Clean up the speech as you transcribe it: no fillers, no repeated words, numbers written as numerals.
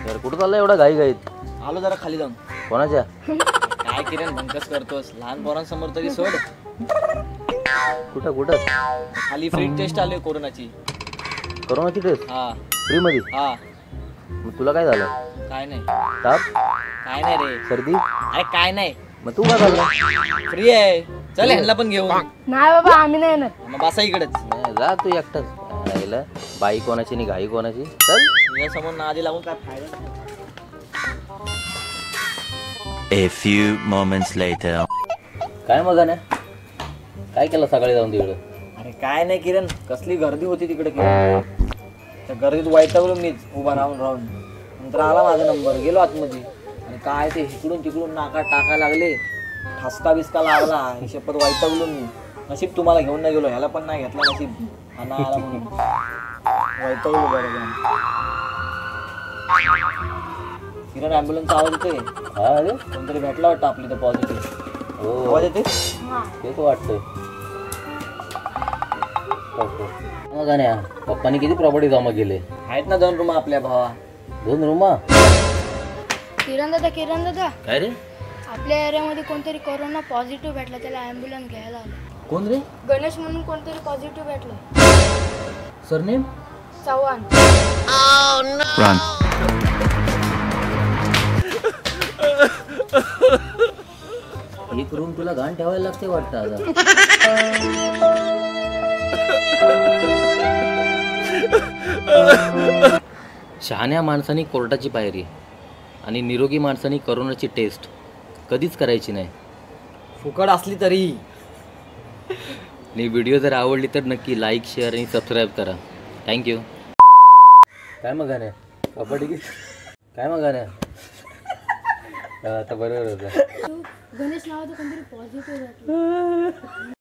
यार कुठं चाललं एवढा घाई घाईत? आलो जरा खाली जाऊन. कोणाच्या? काय किरण भंकस करतोस, लहान पोरांसमोर तरी सोड. कुठं कुठं? खाली फ्री टेस्ट आली कोरोनाची. कोरोनाची टेस्ट हा फ्री मध्ये? हा. मग तुला काय झालं? काय नाही. ताप? काय नाही रे. सर्दी? अरे काय नाही. मग तू काय झालं? फ्री आहे. चल ह्यांना पण घेऊन. नाही बाबा आम्ही नाही येणार. मग बसा इकडेच. नाही, जा तू एकटाच. राहिलं बाई कोणाची आणि घाई कोणाची? चल. या समोर नादी लागून काय फायदा नाही. A few moments later. काय मग गाण्या? काय केलं सकाळी जाऊन तिकडं? अरे काय नाही किरण, कसली गर्दी होती तिकडे किरण. त्या गर्दीत वैतागलो मीच उभा राहून राहून. नंतर आला माझा नंबर, गेलो आतमध्ये आणि काय ते इकडून तिकडून नाका टाकायला लागले. ठसका बिस्का लागला. ही शपथ वैतागलो मी. नशीब तुम्हाला घेऊन नाही गेलो, ह्याला पण नाही घेतला नशीब. आला म्हणून वैतागलो बरं. किरण ॲम्ब्युलन्सचा आवाज येतोय. हा अरे कोणतरी भेटला वाटतं आपली तर पॉझिटिव्ह. हो आवाज येते. तेच वाटतंय. मग गाण्या पप्पानी किती प्रॉपर्टी जमा केले? आहेत ना 2 रूम आपल्या भावा. 2 रूमा? किरण दादा काय रे? आपल्या एरियामध्ये कोणतरी कोरोना पॉझिटिव्ह भेटला, त्याला ॲम्ब्युलन्स घ्यायला आलं. कोण रे? गणेश म्हणून कोणतरी पॉझिटिव्ह भेटलं. सरनेम? चव्हाण. Run. एक रूम तुला घाण ठेवायला लागते वाटतं आता. शहाण्या माणसानी कोर्टाची पायरी आणि निरोगी माणसानी कोरोनाची टेस्ट कधीच करायची नाही. फुकट असली तरी. आणि व्हिडिओ जर आवडली तर नक्की लाईक शेअर आणि सबस्क्राईब करा. थँक्यू. काय मग गाण्या कबड्डी? काय मग गाण्या? आता बरोबर होतं. गणेश नावाचं कोणतरी पॉझिटिव्ह भेटलं.